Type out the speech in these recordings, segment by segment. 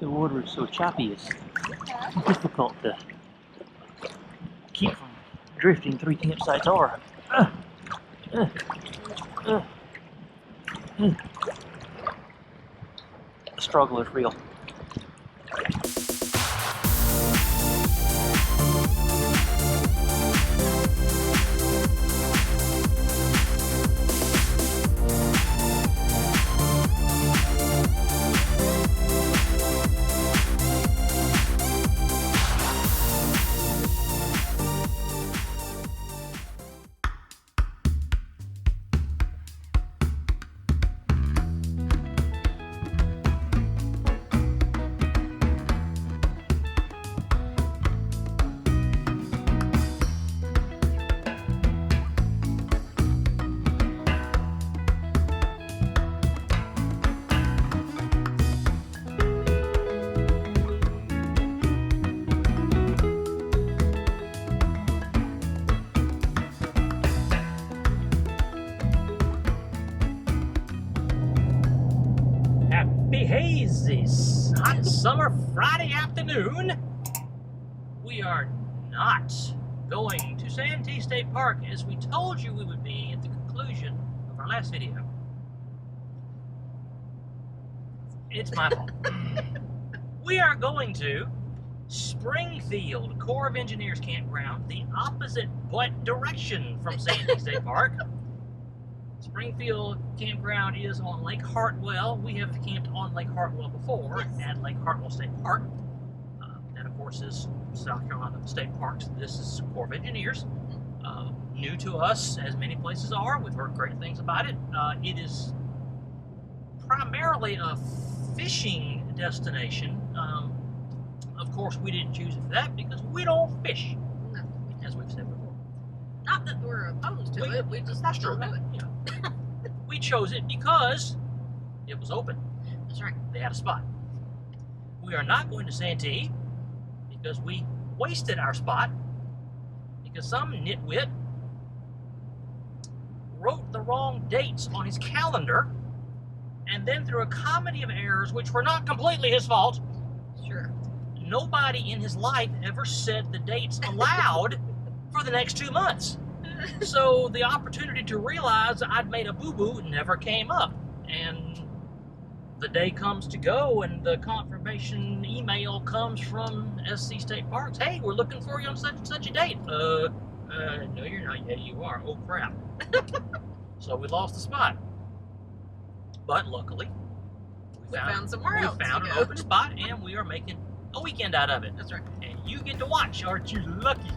The water is so choppy, it's difficult to keep from drifting. 3 campsites are. The struggle is real. Hazy hot summer Friday afternoon. We are not going to Santee State Park as we told you we would be at the conclusion of our last video. It's my fault. We are going to Springfield Corps of Engineers Campground, the opposite but direction from Santee State Park. Springfield Campground is on Lake Hartwell. We have camped on Lake Hartwell before at Lake Hartwell State Park. That, of course, is South Carolina State Parks. This is Corps of Engineers. New to us, as many places are. We've heard great things about it. It is primarily a fishing destination. Of course, we didn't choose it for that because we don't fish, as we've said before. Not that we're opposed to it, we just That's don't true. do it. Yeah. We chose it because it was open. That's right. They had a spot. We are not going to Santee because we wasted our spot because some nitwit wrote the wrong dates on his calendar, and then through a comedy of errors, which were not completely his fault, Sure. nobody in his life ever said the dates aloud for the next 2 months. So the opportunity to realize I'd made a boo-boo never came up. And the day comes to go and the confirmation email comes from SC State Parks. Hey, we're looking for you on such and such a date. No, you're not. Yeah, you are. Oh, crap. So we lost the spot. But luckily, We found somewhere else. We found to an go. open spot and we are making a weekend out of it. That's right. And you get to watch. Aren't you lucky?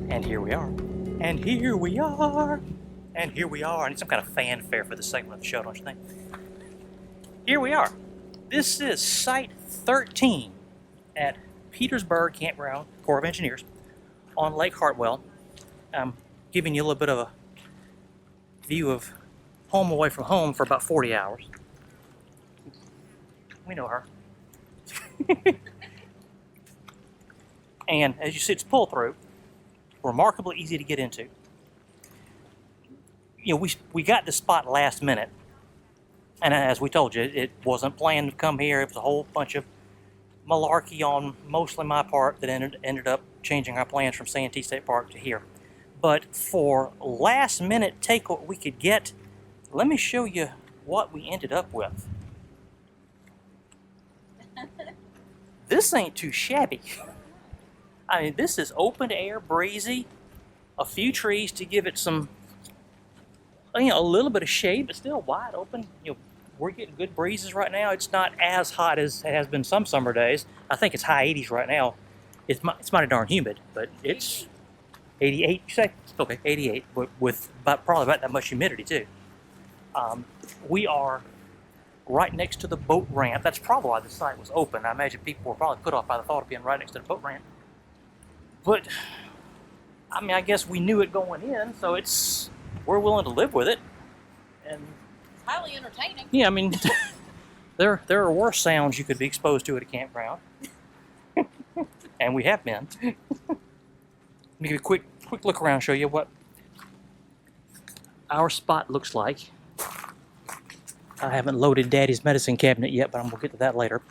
And here we are. And here we are. And here we are. I need some kind of fanfare for this segment of the show, don't you think? Here we are. This is Site 13 at Petersburg Campground, Corps of Engineers, on Lake Hartwell. I'm giving you a little bit of a view of home away from home for about 40 hours. We know her. And as you see, it's pull through. Remarkably easy to get into. You know, we got the spot last minute, And as we told you, it wasn't planned to come here. It was a whole bunch of malarkey on mostly my part that ended up changing our plans from Santee State Park to here. But for last minute take what we could get, let me show you what we ended up with. This ain't too shabby. I mean, this is open air, breezy, a few trees to give it some, you know, a little bit of shade, but still wide open. You know, we're getting good breezes right now. It's not as hot as it has been some summer days. I think it's high 80s right now. It's mighty darn humid, but it's 88, you say? Okay, 88, with probably about that much humidity too. We are right next to the boat ramp. That's probably why the site was open. I imagine people were probably put off by the thought of being right next to the boat ramp. But, I mean, I guess we knew it going in, so we're willing to live with it. And Highly entertaining. yeah, I mean, there are worse sounds you could be exposed to at a campground. And we have been. Let me give you a quick look around, show you what our spot looks like. I haven't loaded Daddy's medicine cabinet yet, but I'm going to get to that later.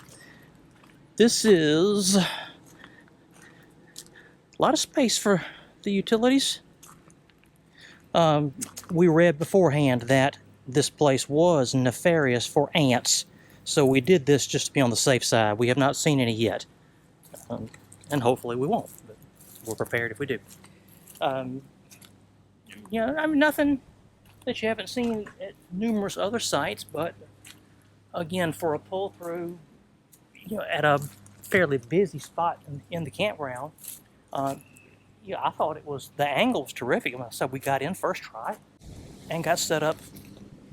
This is a lot of space for the utilities. We read beforehand that this place was nefarious for ants, so we did this just to be on the safe side. We have not seen any yet, and hopefully we won't, but we're prepared if we do. You know, I mean, nothing that you haven't seen at numerous other sites, but again, for a pull through, you know, at a fairly busy spot in the campground, yeah, I thought the angle was terrific. So we got in first try and got set up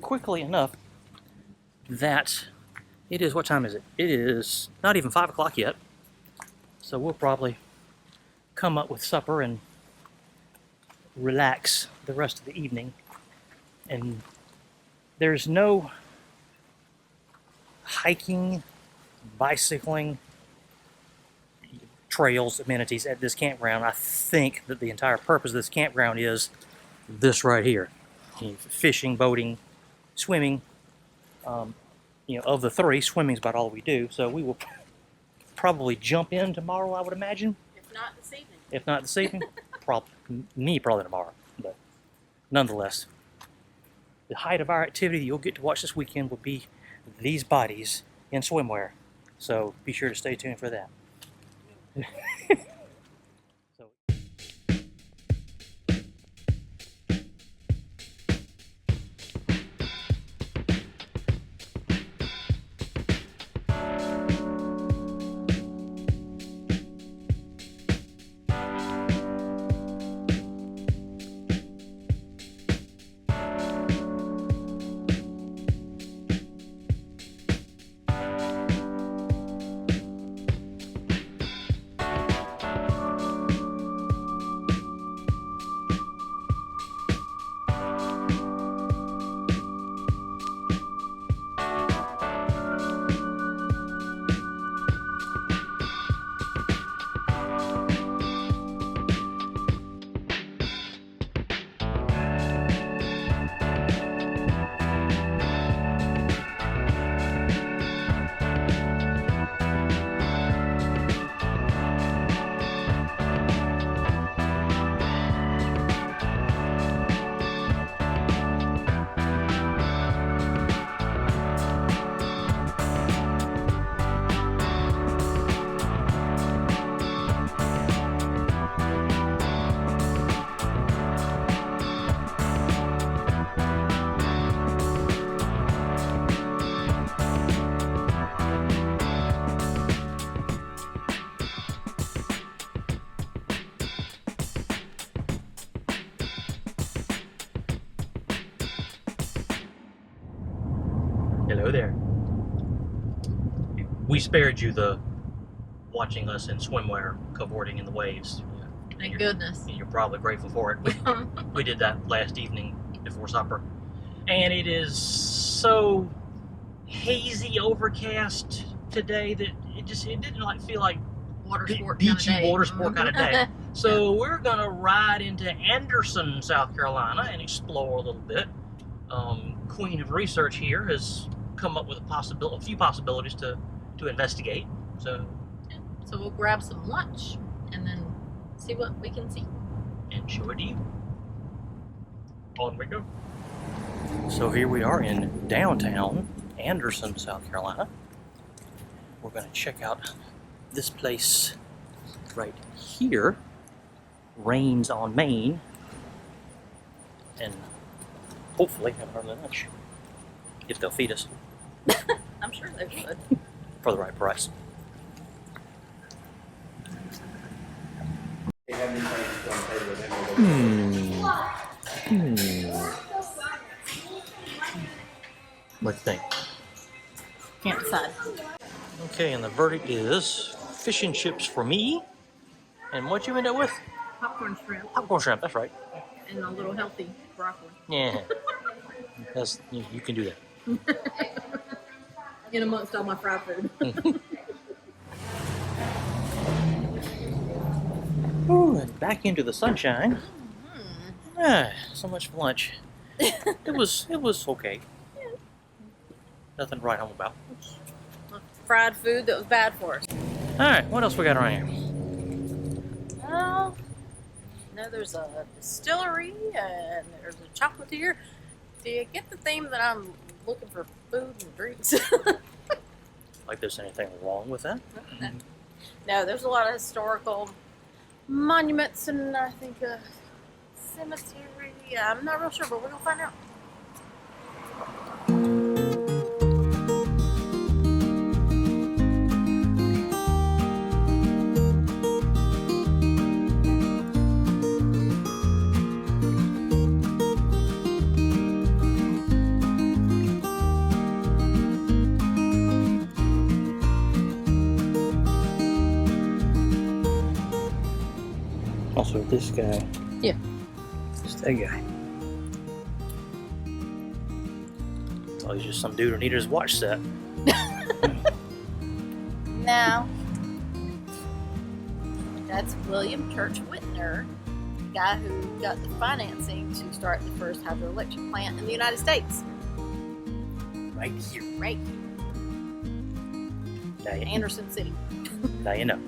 quickly enough that it is, what time is it? It is not even 5 o'clock yet. So we'll probably come up with supper and relax the rest of the evening. And there's no hiking, bicycling, trails, amenities at this campground. I think that the entire purpose of this campground is this right here. You know, fishing, boating, swimming. You know, of the three, swimming's about all we do. So we will probably jump in tomorrow, I would imagine. If not this evening. If not this evening, probably tomorrow. But nonetheless, the height of our activity that you'll get to watch this weekend will be these bodies in swimwear. So be sure to stay tuned for that. So. Hello there. We spared you the watching us in swimwear cavorting in the waves. Thank goodness. You're probably grateful for it. We did that last evening before supper. And it is so hazy, overcast today that it didn't like feel like Water sport beachy kind of day. water sport kind of day. So we're gonna ride into Anderson, South Carolina, and explore a little bit. Queen of Research here has come up with a few possibilities to investigate. So we'll grab some lunch and then see what we can see. And show it to you. On we go. So here we are in downtown Anderson, South Carolina. We're going to check out this place right here, Rains on Main, and hopefully have an early lunch, if they'll feed us I'm sure they would. for the right price. What do you think? Can't decide. Okay, and the verdict is fish and chips for me. And what you end up with? Popcorn shrimp Popcorn shrimp, that's right. and a little healthy broccoli. Yeah. You can do that. In amongst all my fried food. Ooh, and back into the sunshine. So much for lunch. It was okay. Yeah. Nothing to write home about. Fried food that was bad for us. Alright, what else we got around here? Well, no, there's a distillery and there's a chocolatier. Do you get the theme that I'm looking for food and drinks? Like there's anything wrong with that? No, there's a lot of historical monuments and I think a cemetery. I'm not real sure, but we're gonna find out. Also, this guy. Yeah. It's that guy. Oh, he's just some dude who needed his watch set. Now, that's William Church Whitner, the guy who got the financing to start the first hydroelectric plant in the United States. Right here. Right, Now you, Anderson City. now you know.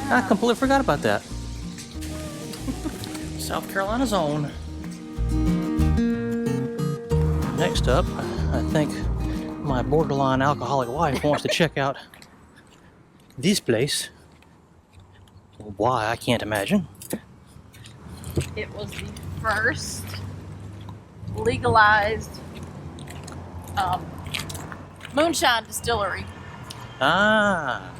I completely forgot about that. South Carolina's own. Next up, I think my borderline alcoholic wife wants to check out this place. Why, I can't imagine. It was the first legalized moonshine distillery. Ah.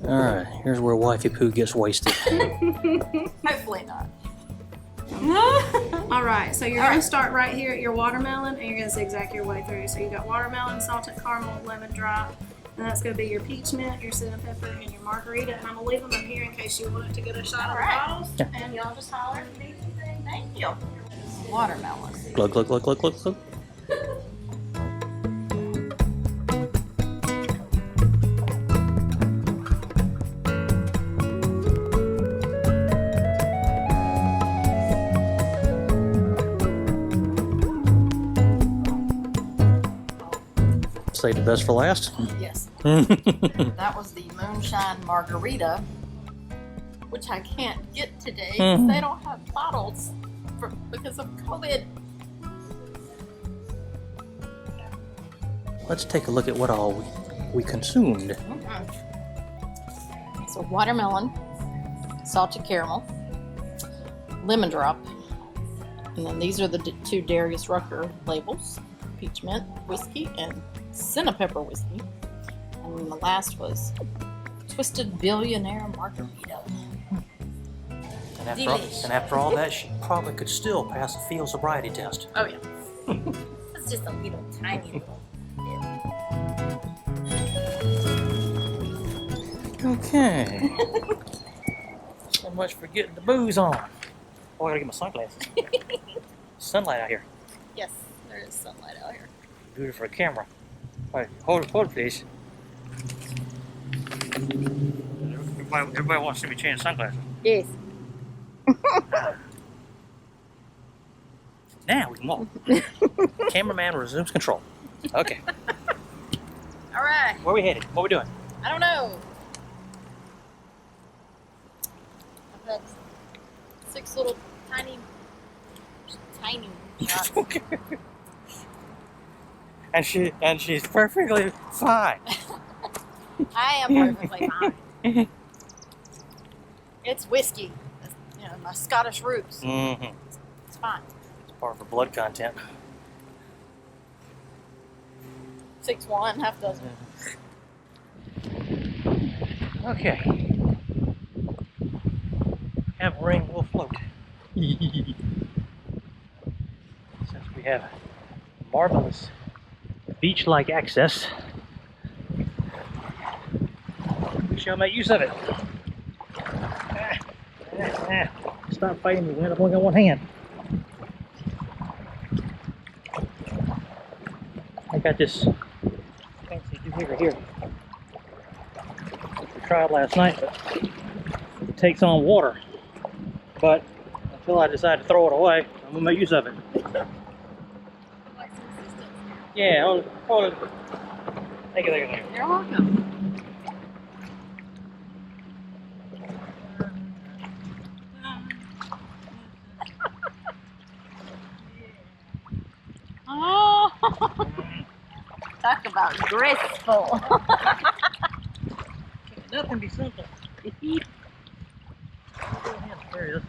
Alright, here's where wifey poo gets wasted. Hopefully not. All right, so you're going to start right here at your watermelon, and you're going to zigzag your way through. So you got watermelon, salted caramel, lemon drop, and that's going to be your peach mint, your cinnamon pepper, and your margarita. And I'm going to leave them up here in case you want to get a shot of the bottles. Yeah. And y'all just holler if you need anything. Thank you. Watermelon. Glug, glug, glug, glug, glug, glug. Save the best for last. Yes. That was the moonshine margarita, which I can't get today because they don't have bottles because of COVID. Let's take a look at what all we consumed. So watermelon, salted caramel, lemon drop, and then these are the two Darius Rucker labels. peach mint whiskey and cinnamon pepper whiskey. And then the last was Twisted Billionaire Margarita. And after all that, she probably could still pass a field sobriety test. Oh yeah. It's just a little tiny little bit. Okay. So much for getting the booze on. Oh, I gotta get my sunglasses. Sunlight out here. Yes, there is sunlight out here. Good for a camera. All right, hold it, please. Everybody wants to see me change sunglasses. Yes. Now we can walk. Cameraman resumes control. Okay. All right. Where are we headed? What are we doing? I don't know. I've had 6 little tiny shots. and she's perfectly fine. I am perfectly fine. It's whiskey. It's, my Scottish roots. Mm-hmm. It's fine. It's part of her blood content. 6-1, half dozen. Okay. Have ring will float. Since we have marvelous beach-like access, we shall make use of it. Stop fighting the wind. I've only got one hand. I got this fancy doohickey here. We tried last night, but it takes on water. But until I decide to throw it away, I'm gonna make use of it. Yeah, hold it. Thank you. You're welcome. Oh, talk about graceful. Nothing be simple. There it is.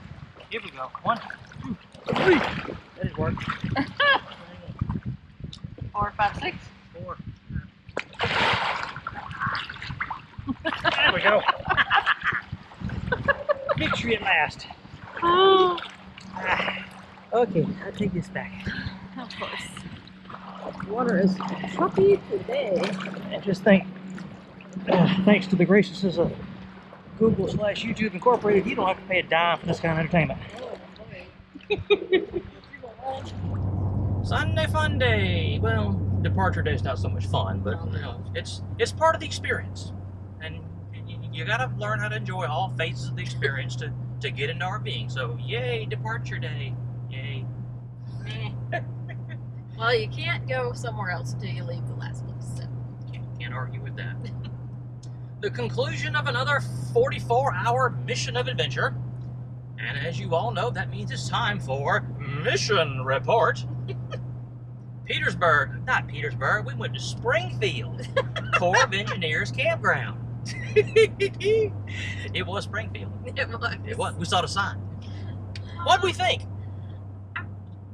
Here we go. 1, 2, 3. That is work. 4, 5, 6. 4. There we go. Victory at last. Oh, Okay, I'll take this back. of course. Water is choppy today. And just thanks to the graciousness of Google/YouTube Incorporated, you don't have to pay a dime for this kind of entertainment. Sunday fun day. Well, departure day is not so much fun, but it's part of the experience, and you got to learn how to enjoy all phases of the experience to get into our being. So, yay, departure day! Yay! Well, you can't go somewhere else until you leave the last place. So. Can't argue with that. The conclusion of another 44-hour mission of adventure. And as you all know, that means it's time for Mission Report. Not Petersburg, we went to Springfield, Corps of Engineers Campground. It was Springfield. It was. We saw the sign. What'd we think?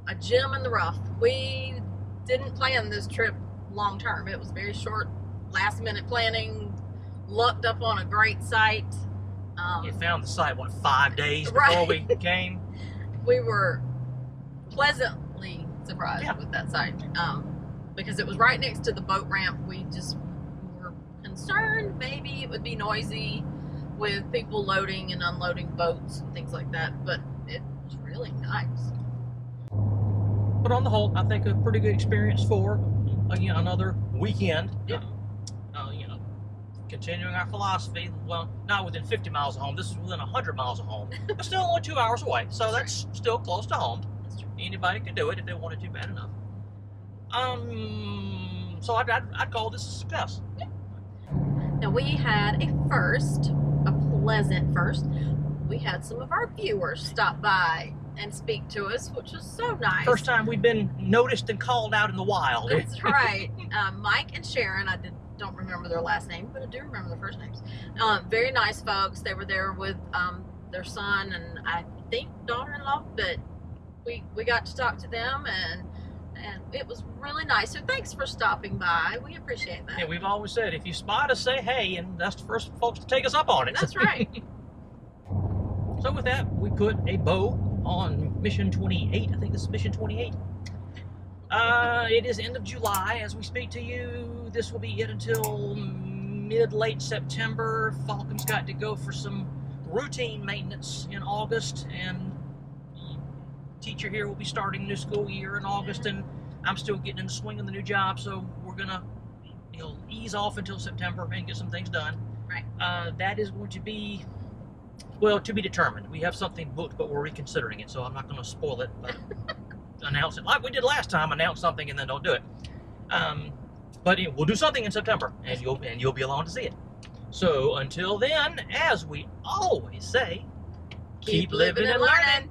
A gem in the rough. We didn't plan this trip long term. It was very short, last minute planning, lucked up on a great site. You found the site, 5 days before we came? We were pleasantly surprised with that site because it was right next to the boat ramp. We just were concerned maybe it would be noisy with people loading and unloading boats and things like that, but it was really nice. But on the whole, I think a pretty good experience for another weekend. Yeah. Continuing our philosophy. Well, not within 50 miles of home. This is within 100 miles of home. But still only 2 hours away, so that's still close to home. Anybody could do it if they wanted to bad enough. So I'd call this a success. Yeah. Now we had a pleasant first. We had some of our viewers stop by and speak to us, which was so nice. First time we've been noticed and called out in the wild. That's right. Mike and Sharon, don't remember their last name, but I do remember their first names. Very nice folks. They were there with their son and I think daughter-in-law, but we got to talk to them and it was really nice. So thanks for stopping by. We appreciate that. Yeah, we've always said if you spot us, say hey, and that's the first folks to take us up on it. That's right. So with that, we put a bow on mission 28. I think this is mission 28. It is end of July as we speak to you. This will be it until mid-late September. Falcon's got to go for some routine maintenance in August, and the teacher here will be starting new school year in August, and I'm still getting in the swing of the new job, so we're gonna ease off until September and get some things done. Right. That is going to be, well, to be determined. We have something booked, but we're reconsidering it, so I'm not going to spoil it, but announce it like we did last time. Announce something and then don't do it. But we'll do something in September, and you'll be along to see it. So until then, as we always say, keep living and learning.